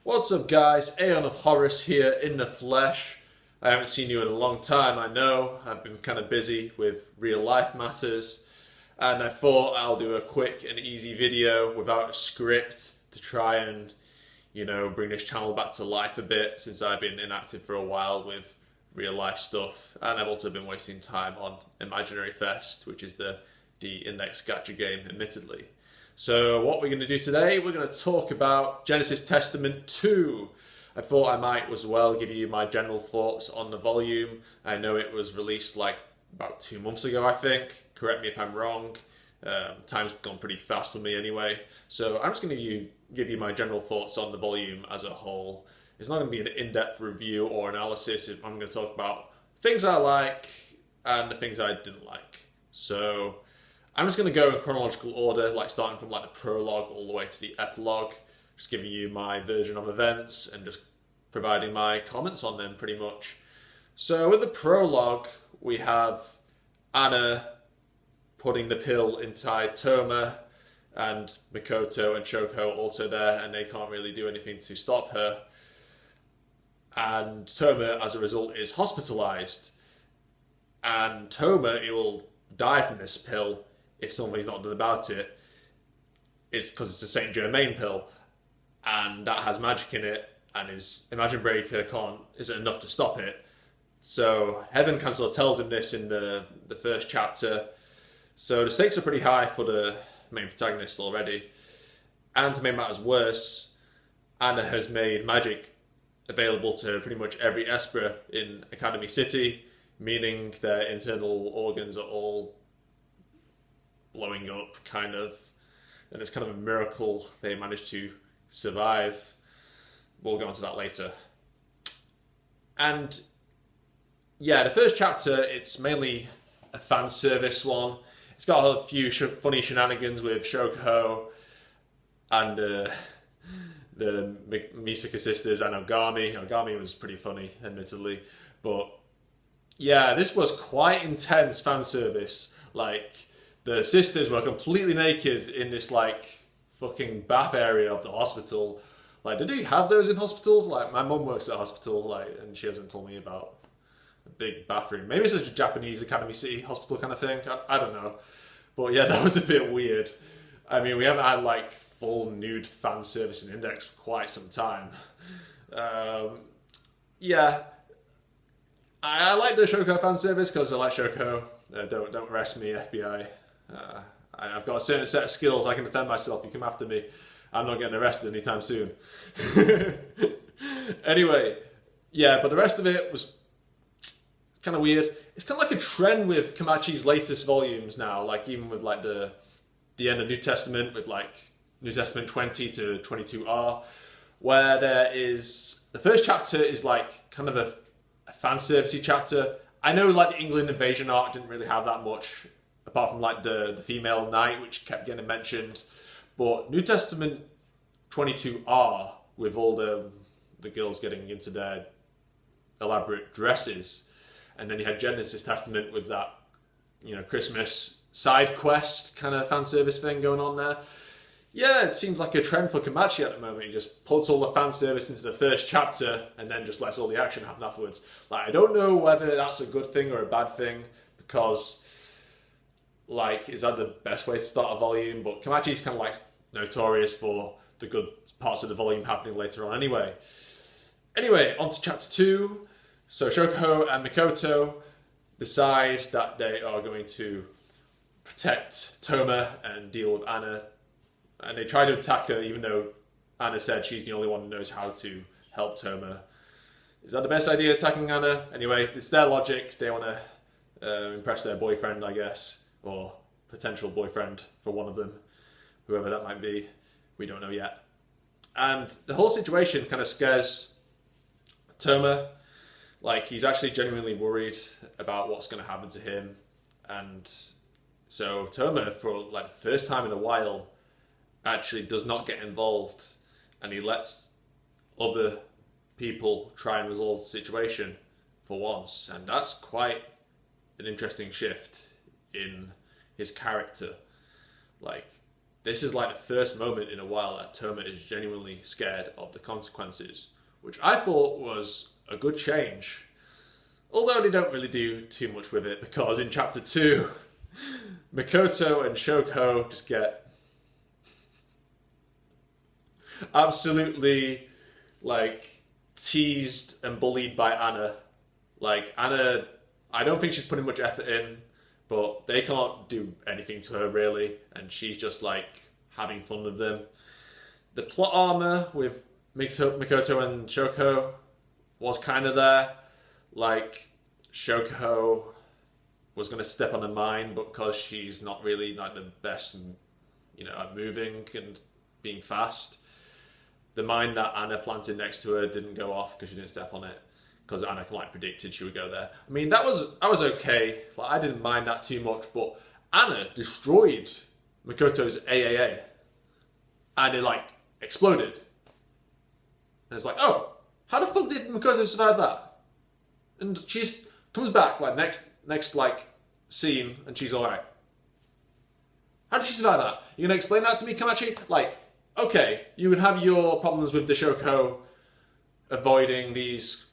What's up guys, Aeon of Horus here in the flesh. I haven't seen you in a long time, I know. I've been kind of busy with real life matters. And I thought I'll do a quick and easy video without a script to try and, bring this channel back to life a bit since I've been inactive for a while with real life stuff. And I've also been wasting time on Imaginary Fest, which is the index gacha game, admittedly. So what we're going to do today, we're going to talk about Genesis Testament 2. I thought I might as well give you my general thoughts on the volume. I know it was released like about 2 months ago, I think. Correct me if I'm wrong. Time's gone pretty fast for me anyway. So I'm just going to give you my general thoughts on the volume as a whole. It's not going to be an in-depth review or analysis. I'm going to talk about things I like and the things I didn't like. So I'm just going to go in chronological order, like starting from like the prologue all the way to the epilogue, just giving you my version of events and just providing my comments on them pretty much. So with the prologue, we have Anna putting the pill inside Toma, and Mikoto and Shoko also there, and they can't really do anything to stop her. And Toma, as a result, is hospitalized. And Toma, he will die from this pill if somebody's not done about it. It's because it's a Saint Germain pill, and that has magic in it, and his Imagine Breaker isn't enough to stop it. So Heaven Council tells him this in the first chapter. So the stakes are pretty high for the main protagonist already. And to make matters worse, Anna has made magic available to pretty much every Esper in Academy City, meaning their internal organs are all blowing up, kind of. And it's kind of a miracle they managed to survive. We'll go on to that later. And yeah, the first chapter, it's mainly a fan service one. It's got a few funny shenanigans with Shoko and the Misaka sisters and Ogami. Ogami was pretty funny, admittedly. But yeah, this was quite intense fan service. Like, the sisters were completely naked in this, like, fucking bath area of the hospital. Like, did you have those in hospitals? Like, my mum works at a hospital, like, and she hasn't told me about a big bathroom. Maybe it's just a Japanese Academy City hospital kind of thing. I don't know. But yeah, that was a bit weird. I mean, we haven't had, like, full nude fan service in Index for quite some time. Yeah. I like the Shoko fan service because I like Shoko. Don't arrest me, FBI. I've got a certain set of skills. I can defend myself. You come after me. I'm not getting arrested anytime soon. Anyway, yeah, but the rest of it was kind of weird. It's kind of like a trend with Kamachi's latest volumes now, like even with like the end of New Testament, with like New Testament 20 to 22R, where there is the first chapter is like kind of a fan servicey chapter. I know like the England invasion arc didn't really have that much, apart from like the female knight, which kept getting mentioned. But New Testament 22R, with all the girls getting into their elaborate dresses, and then you had Genesis Testament with that, Christmas side quest kind of fan service thing going on there. Yeah, it seems like a trend for Kamachi at the moment. He just puts all the fan service into the first chapter and then just lets all the action happen afterwards. Like, I don't know whether that's a good thing or a bad thing, because, like, is that the best way to start a volume? But Kamachi's kind of like notorious for the good parts of the volume happening later on anyway. Anyway, on to chapter 2. So Shoko and Mikoto decide that they are going to protect Toma and deal with Anna. And they try to attack her, even though Anna said she's the only one who knows how to help Toma. Is that the best idea, attacking Anna? Anyway, it's their logic. They want to impress their boyfriend, I guess, or potential boyfriend for one of them, whoever that might be. We don't know yet. And the whole situation kind of scares Toma. Like, he's actually genuinely worried about what's going to happen to him. And so Toma, for like the first time in a while, actually does not get involved, and he lets other people try and resolve the situation for once. And that's quite an interesting shift in his character. Like, this is like the first moment in a while that Toma is genuinely scared of the consequences, which I thought was a good change. Although they don't really do too much with it, because in chapter 2, Mikoto and Shoko just get absolutely, like, teased and bullied by Anna. Like, Anna, I don't think she's putting much effort in, but they can't do anything to her, really, and she's just, like, having fun with them. The plot armor with Mikoto and Shoko was kind of there. Like, Shoko was going to step on a mine, but because she's not really, like, the best, you know, at moving and being fast, the mine that Anna planted next to her didn't go off because she didn't step on it, because Anna, like, predicted she would go there. I mean, that was okay. Like, I didn't mind that too much, but Anna destroyed Mikoto's AAA, and it, like, exploded. And it's like, oh, how the fuck did Mikoto survive that? And she's comes back, like, next like, scene, and she's alright. How did she survive that? You gonna explain that to me, Kamachi? Like, okay, you would have your problems with the Shoko avoiding these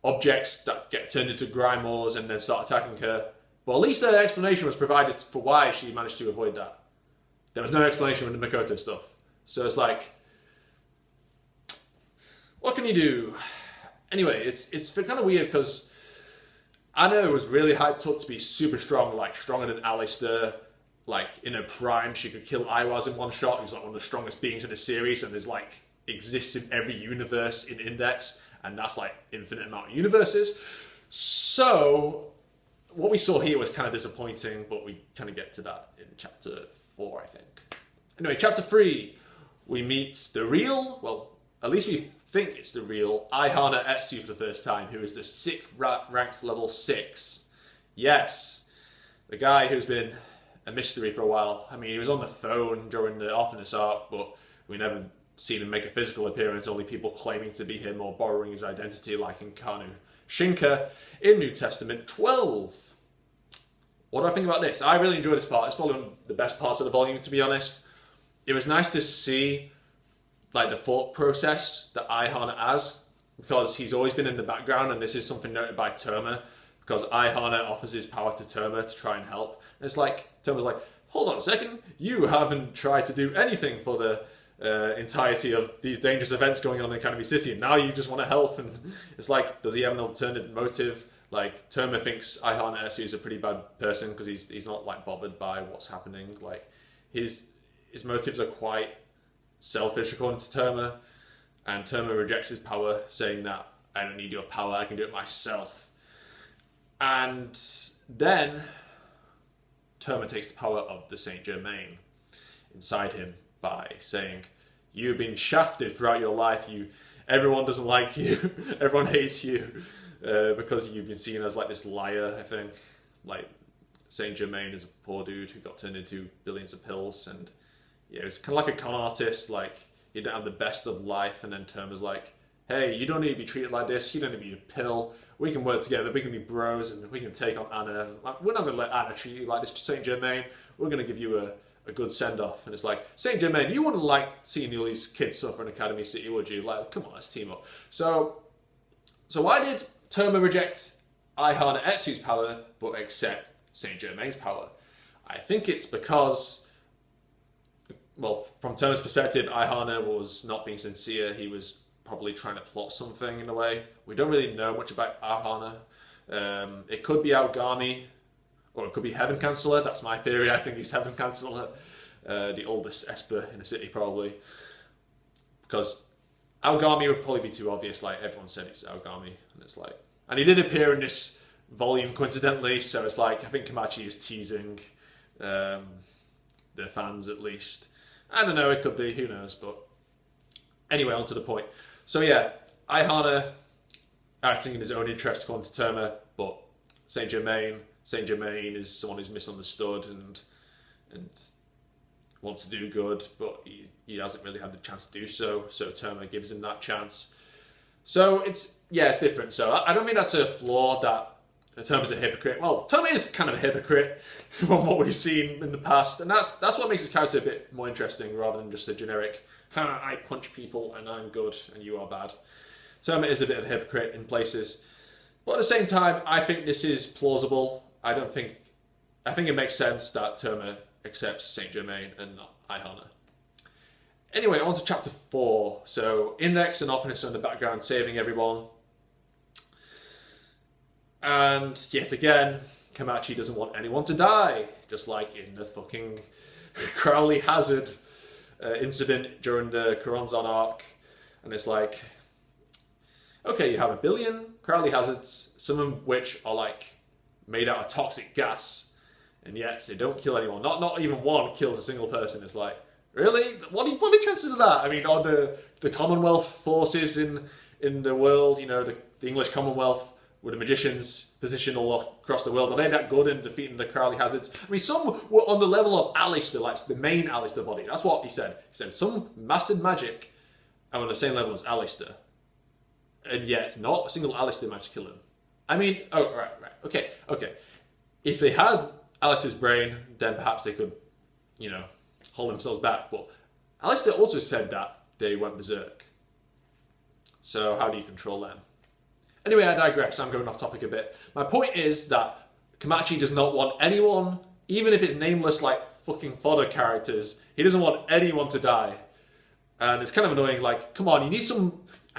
objects that get turned into grimoires and then start attacking her, but at least an explanation was provided for why she managed to avoid that. There was no explanation with the Mikoto stuff. So it's like, what can you do? Anyway, it's kind of weird because Anna was really hyped up to be super strong, like stronger than Alistair. Like, in her prime, she could kill Iwaz in one shot. He was like one of the strongest beings in the series, and there's like exists in every universe in Index, and that's like infinite amount of universes. So what we saw here was kind of disappointing, but we kind of get to that in chapter 4, I think. Anyway, chapter 3, we meet the real, well, at least we think it's the real Ihana Etsu for the first time, who is the 6th ranked level 6. Yes, the guy who's been a mystery for a while. I mean, he was on the phone during the Orphanus arc, but we never seen him make a physical appearance, only people claiming to be him or borrowing his identity, like in Kanu Shinka in New Testament 12. What do I think about this? I really enjoyed this part. It's probably one of the best parts of the volume, to be honest. It was nice to see, like, the thought process that Ihana has, because he's always been in the background, and this is something noted by Terma, because Ihana offers his power to Terma to try and help. And it's like, Terma's like, hold on a second, you haven't tried to do anything for the entirety of these dangerous events going on in Academy City, and now you just want to help. And it's like, does he have an alternative motive? Like, Terma thinks Ihana Etsu is a pretty bad person because he's not, like, bothered by what's happening. Like, his motives are quite selfish according to Terma, and Terma rejects his power, saying that I don't need your power, I can do it myself. And then Terma takes the power of the Saint Germain inside him by saying, you've been shafted throughout your life, everyone doesn't like you, everyone hates you, because you've been seen as like this liar, I think. Like, Saint Germain is a poor dude who got turned into billions of pills, and yeah, it's kind of like a con artist, like, you don't have the best of life, and then Terma's like, hey, you don't need to be treated like this, you don't need to be a pill, we can work together, we can be bros, and we can take on Anna. Like, we're not going to let Anna treat you like this, Saint Germain, we're going to give you a good send-off. And it's like, Saint Germain, you wouldn't like seeing all these kids suffer in Academy City, would you? Like, come on, let's team up. So why did Terma reject Ihana Etsu's power, but accept Saint Germain's power? I think it's because, well, from Terma's perspective, Ihana was not being sincere. He was probably trying to plot something in a way. We don't really know much about Ihana. It could be Aogami, or it could be Heaven Chancellor. That's my theory. I think he's Heaven Chancellor, the oldest Esper in the city, probably. Because Aogami would probably be too obvious. Like, everyone said it's Aogami, and it's like, and he did appear in this volume coincidentally. So it's like, I think Kamachi is teasing the fans at least. I don't know. It could be. Who knows? But anyway, on to the point. So yeah, Ihana acting in his own interest according to Terma, but Saint Germain is someone who's misunderstood and wants to do good, but he hasn't really had the chance to do so. So Terma gives him that chance. So it's different. So I don't think that's a flaw that Toma's a hypocrite. Well, Toma is kind of a hypocrite from what we've seen in the past, and that's what makes his character a bit more interesting rather than just a generic, I punch people and I'm good and you are bad. Toma is a bit of a hypocrite in places, but at the same time, I think this is plausible. I think it makes sense that Toma accepts Saint Germain and not Ihana. Anyway, on to chapter 4. So, Index and Officer in the background saving everyone. And yet again, Kamachi doesn't want anyone to die, just like in the fucking Crowley Hazard incident during the Coronzon arc. And it's like, okay, you have 1 billion Crowley Hazards, some of which are like made out of toxic gas, and yet they don't kill anyone. Not even one kills a single person. It's like, really? What are the chances of that? I mean, are the Commonwealth forces in the world, you know, the English Commonwealth, with the magicians positioned all across the world, are they that good in defeating the Crowley Hazards? I mean, some were on the level of Alistair, like the main Alistair body. That's what he said. He said some massive magic are on the same level as Alistair, and yet not a single Alistair managed to kill him. I mean, oh, right, okay. If they had Alistair's brain, then perhaps they could, you know, hold themselves back. But Alistair also said that they went berserk. So how do you control them? Anyway, I digress. I'm going off topic a bit. My point is that Kamachi does not want anyone, even if it's nameless like fucking fodder characters, he doesn't want anyone to die. And it's kind of annoying, like, come on, I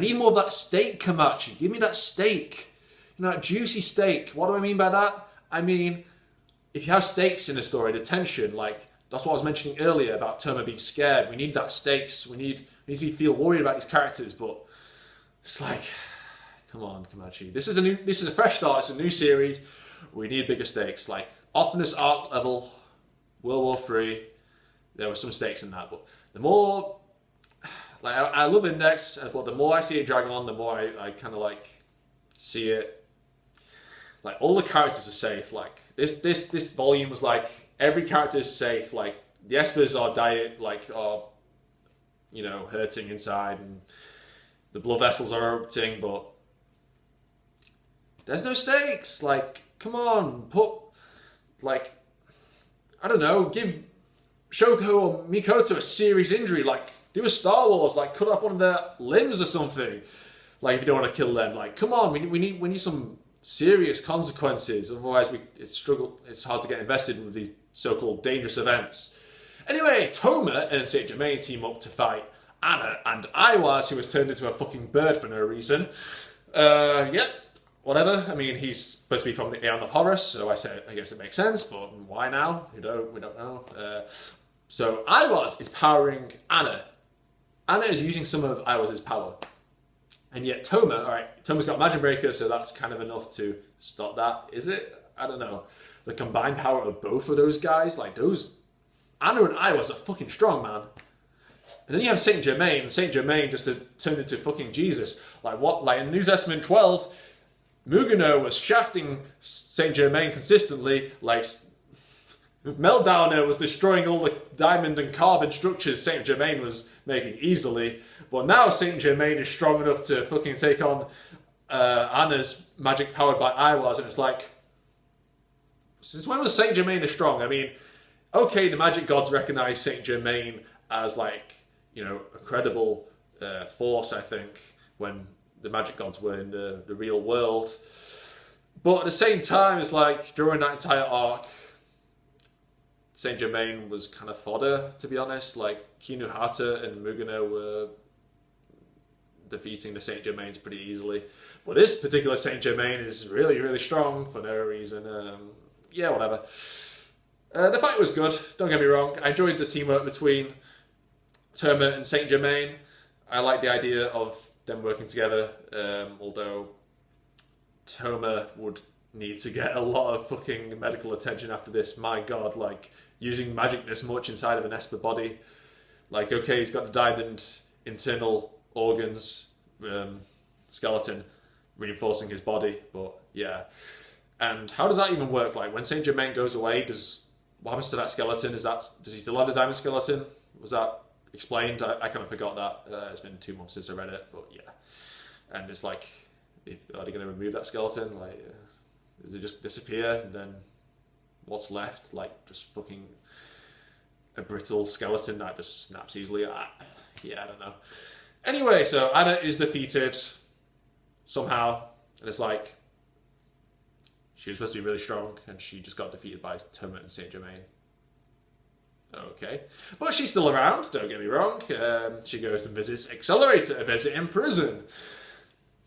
need more of that steak, Kamachi. Give me that steak. You know, that juicy steak. What do I mean by that? I mean, if you have stakes in a story, the tension, like, that's what I was mentioning earlier about Toma being scared. We need that stakes. We need to feel worried about these characters, but it's like, come on, Kamachi. This is a fresh start. It's a new series. We need bigger stakes. Like, often this arc level, World War III, there were some stakes in that. But the more, like, I love Index, but the more I see it drag on, the more I kind of like see it. Like, all the characters are safe. Like, this volume was like every character is safe. Like, the Espers are you know, hurting inside, and the blood vessels are erupting, but there's no stakes. Like, come on, like, I don't know, give Shoko or Mikoto a serious injury. Like, do a Star Wars, like, cut off one of their limbs or something. Like, if you don't want to kill them, like, come on, we need some serious consequences. Otherwise, it's hard to get invested with these so-called dangerous events. Anyway, Toma and Saint Germain team up to fight Anna and Iwaz, who was turned into a fucking bird for no reason. Yep. Whatever. I mean, he's supposed to be from the Aeon of Horus, so I guess it makes sense, but why now? We don't know. So Iwaz is powering Anna. Anna is using some of Iwaz's power. And yet Toma's got Magic Breaker, so that's kind of enough to stop that. Is it? I don't know. The combined power of both of those guys, like Anna and Iwaz are fucking strong, man. And then you have Saint Germain just turned into fucking Jesus. Like what? Like in New Testament 12, Mugano was shafting Saint Germain consistently, like Meltdowner was destroying all the diamond and carbon structures Saint Germain was making easily, but now Saint Germain is strong enough to fucking take on Anna's magic powered by Iwaz, and it's like, since when was Saint Germain as strong? I mean, okay, the magic gods recognize Saint Germain as, like, you know, a credible force, I think, when the magic gods were in the real world. But at the same time, it's like, during that entire arc, Saint Germain was kind of fodder, to be honest. Like, Kinuhata and Mugano were defeating the Saint Germains pretty easily. But this particular Saint Germain is really, really strong for no reason. Yeah, whatever. The fight was good, don't get me wrong. I enjoyed the teamwork between Toma and Saint Germain. I like the idea of them working together, although Toma would need to get a lot of fucking medical attention after this. My god, like, using magic this much inside of an Esper body. Like, okay, he's got the diamond internal organs, skeleton, reinforcing his body, but yeah. And how does that even work? Like, when Saint Germain goes away, what happens to that skeleton? Does he still have the diamond skeleton? Was that explained? I kind of forgot that. It's been 2 months since I read it, but yeah. And it's like, are they going to remove that skeleton? Like, Does it just disappear, and then what's left? Like, just fucking a brittle skeleton that just snaps easily? Yeah, I don't know. Anyway, so Anna is defeated somehow, and it's like, she was supposed to be really strong, and she just got defeated by Toma and Saint Germain. Okay. But she's still around, don't get me wrong. She goes and visits Accelerator, a visit in prison.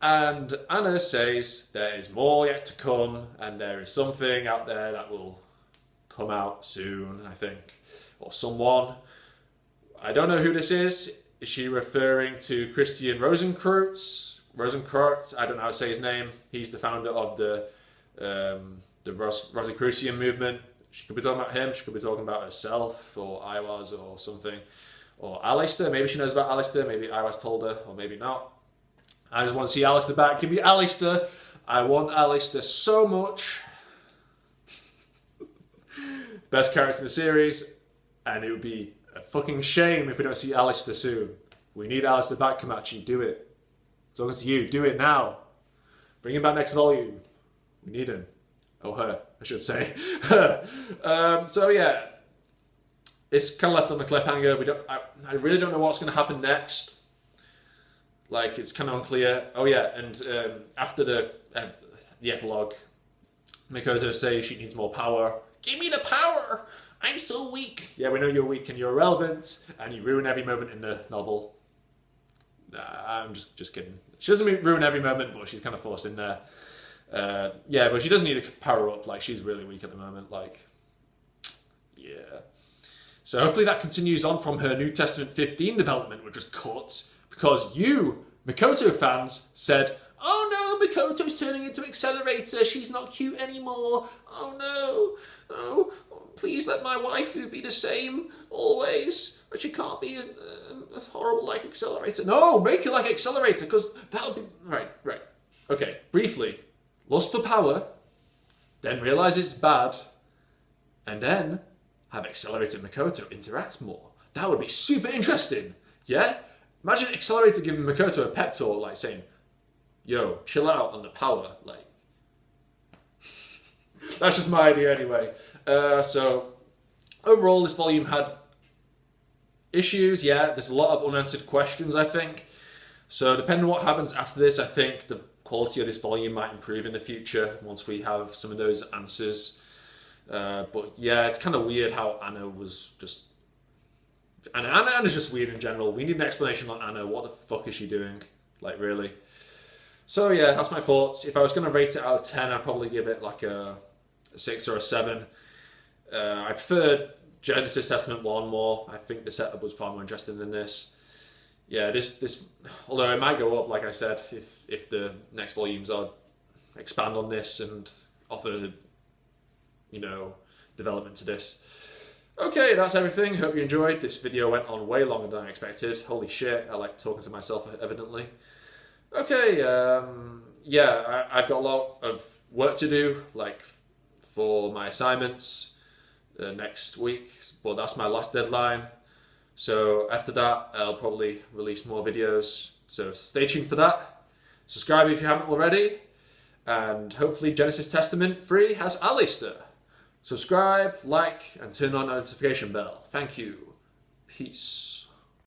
And Anna says there is more yet to come, and there is something out there that will come out soon, I think. Or someone. I don't know who this is. Is she referring to Christian Rosenkreutz? I don't know how to say his name. He's the founder of the Rosicrucian movement. She could be talking about him. She could be talking about herself, or Iwas, or something. Or Alistair. Maybe she knows about Alistair. Maybe Iwas told her, or maybe not. I just want to see Alistair back. Give me Alistair. I want Alistair so much. Best character in the series. And it would be a fucking shame if we don't see Alistair soon. We need Alistair back, Kamachi. Do it. Talking to you. Do it now. Bring him back next volume. We need him. Or her, I should say. So yeah. It's kind of left on a cliffhanger. I really don't know what's going to happen next. Like, it's kind of unclear. Oh yeah, and after the epilogue, Mikoto says she needs more power. Give me the power! I'm so weak! Yeah, we know you're weak and you're irrelevant, and you ruin every moment in the novel. Nah, I'm just kidding. She doesn't ruin every moment, but she's kind of forced in there. Yeah, but she doesn't need to power up. Like, she's really weak at the moment. Like, yeah. So hopefully that continues on from her New Testament 15 development, which was cut because you, Mikoto fans, said, "Oh no, Mikoto's turning into Accelerator. She's not cute anymore. Oh no. Oh, please let my waifu be the same always. But she can't be horrible like Accelerator. No, make her like Accelerator, because that'll be..." Right. Okay, briefly. Lust for power, then realise it's bad, and then have Accelerator and Mikoto interact more. That would be super interesting. Yeah? Imagine Accelerator giving Mikoto a pep talk, like saying, "Yo, chill out on the power." Like, that's just my idea anyway. So, overall, this volume had issues. Yeah, there's a lot of unanswered questions, I think. So, depending on what happens after this, I think the quality of this volume might improve in the future once we have some of those answers. But yeah, it's kind of weird how Anna was just... And Anna's just weird in general. We need an explanation on Anna. What the fuck is she doing? Like, really? So yeah, that's my thoughts. If I was going to rate it out of 10, I'd probably give it like a 6 or a 7. I preferred Genesis Testament 1 more. I think the setup was far more interesting than this. Yeah, this although it might go up, like I said, if the next volumes are expand on this and offer, development to this. Okay, that's everything. Hope you enjoyed. This video went on way longer than I expected. Holy shit, I like talking to myself, evidently. Okay, yeah, I've got a lot of work to do, like for my assignments next week, but that's my last deadline. So after that, I'll probably release more videos. So stay tuned for that. Subscribe if you haven't already. And hopefully Genesis Testament 3 has Alistair. Subscribe, like, and turn on the notification bell. Thank you. Peace.